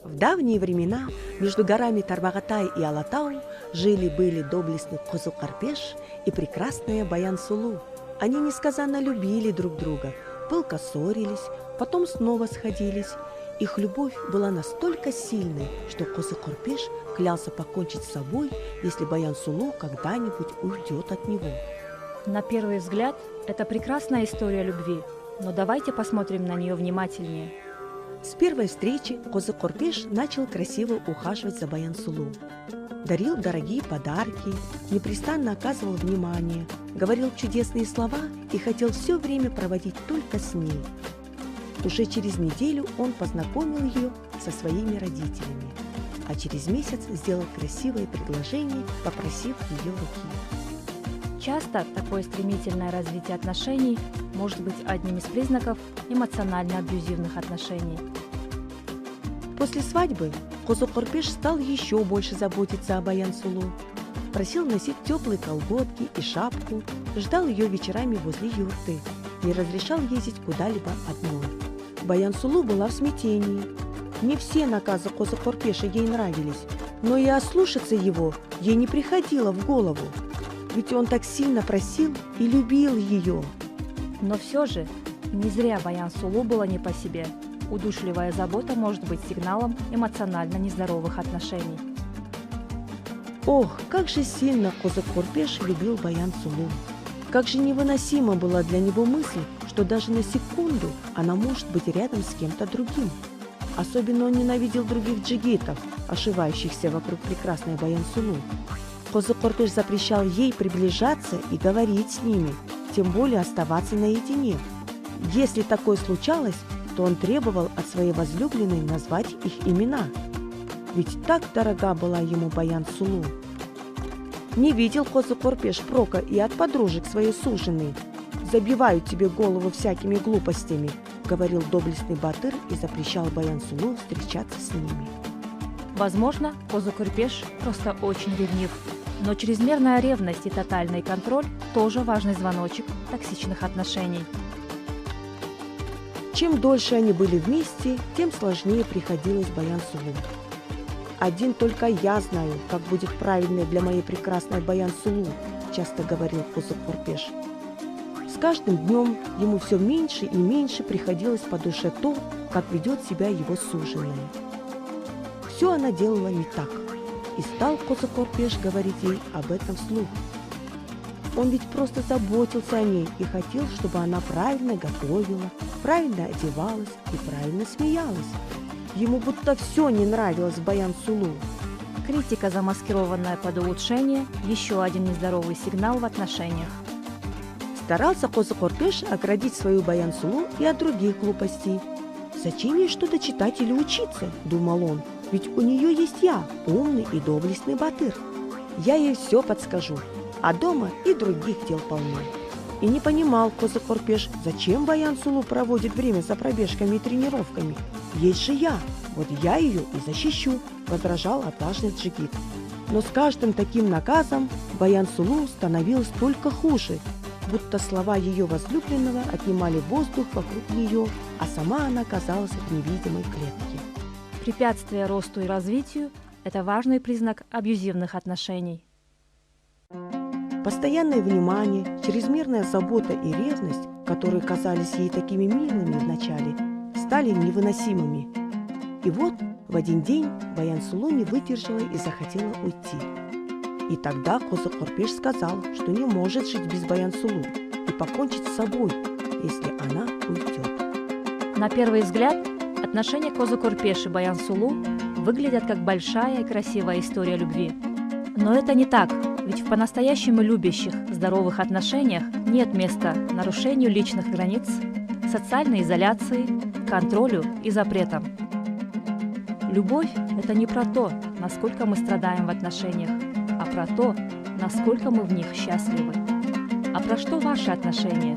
В давние времена между горами Тарбагатай и Алатау жили-были доблестный Козы-Корпеш и прекрасная Баян-Сулу. Они несказанно любили друг друга, пылко ссорились, потом снова сходились. Их любовь была настолько сильной, что Козы-Корпеш клялся покончить с собой, если Баян-Сулу когда-нибудь уйдет от него. На первый взгляд, это прекрасная история любви, но давайте посмотрим на нее внимательнее. С первой встречи Козы-Корпеш начал красиво ухаживать за Баян-Сулу. Дарил дорогие подарки, непрестанно оказывал внимание, говорил чудесные слова и хотел все время проводить только с ней. Уже через неделю он познакомил ее со своими родителями, а через месяц сделал красивое предложение, попросив ее руки. Часто такое стремительное развитие отношений может быть одним из признаков эмоционально-абьюзивных отношений. После свадьбы Козы-Корпеш стал еще больше заботиться о Баян-Сулу. Просил носить теплые колготки и шапку, ждал ее вечерами возле юрты, не разрешал ездить куда-либо одной. Баян-Сулу была в смятении. Не все наказы Козы-Корпеша ей нравились, но и ослушаться его ей не приходило в голову. Ведь он так сильно просил и любил ее. Но все же не зря Баян-Сулу было не по себе. Удушливая забота может быть сигналом эмоционально нездоровых отношений. Ох, как же сильно Козы-Корпеш любил Баян-Сулу. Как же невыносима была для него мысль, что даже на секунду она может быть рядом с кем-то другим. Особенно он ненавидел других джигитов, ошивающихся вокруг прекрасной Баян-Сулу. Козы-Корпеш запрещал ей приближаться и говорить с ними, тем более оставаться наедине. Если такое случалось, то он требовал от своей возлюбленной назвать их имена. Ведь так дорога была ему Баян-Сулу. Не видел Козы-Корпеш прока и от подружек своей суженой. «Забивают тебе голову всякими глупостями», — говорил доблестный Батыр и запрещал Баян-Сулу встречаться с ними. Возможно, Козы-Корпеш просто очень ревнив. Но чрезмерная ревность и тотальный контроль тоже важный звоночек токсичных отношений. Чем дольше они были вместе, тем сложнее приходилось Баян-Сулу. «Один только я знаю, как будет правильно для моей прекрасной Баян-Сулу», – часто говорил Козы-Корпеш. С каждым днем ему все меньше и меньше приходилось по душе то, как ведет себя его суженая. Все она делала не так, и стал Козы-Корпеш говорить ей об этом вслух. Он ведь просто заботился о ней и хотел, чтобы она правильно готовила, правильно одевалась и правильно смеялась. Ему будто все не нравилось в Баян-Сулу. Критика, замаскированная под улучшение, еще один нездоровый сигнал в отношениях. Старался Козы-Корпеш оградить свою Баян-Сулу и от других глупостей. «Зачем ей что-то читать или учиться?» – думал он. «Ведь у нее есть я, умный и доблестный Батыр. Я ей все подскажу, а дома и других дел полно». И не понимал Козы-Корпеш, зачем Баян-Сулу проводит время за пробежками и тренировками. «Есть же я, вот я ее и защищу», – возражал отважный джигит. Но с каждым таким наказом Баян-Сулу становилось только хуже, будто слова ее возлюбленного отнимали воздух вокруг нее, а сама она оказалась в невидимой клетке. Препятствие росту и развитию – это важный признак абьюзивных отношений. Постоянное внимание, чрезмерная забота и ревность, которые казались ей такими милыми вначале, стали невыносимыми. И вот в один день Баян-Сулу не выдержала и захотела уйти. И тогда Козы-Корпеш сказал, что не может жить без Баян-Сулу и покончить с собой, если она уйдет. На первый взгляд, отношения Козы-Корпеш и Баян-Сулу выглядят как большая и красивая история любви. Но это не так, ведь в по-настоящему любящих, здоровых отношениях нет места нарушению личных границ, социальной изоляции, контролю и запретам. Любовь – это не про то, насколько мы страдаем в отношениях, а про то, насколько мы в них счастливы. А про что ваши отношения?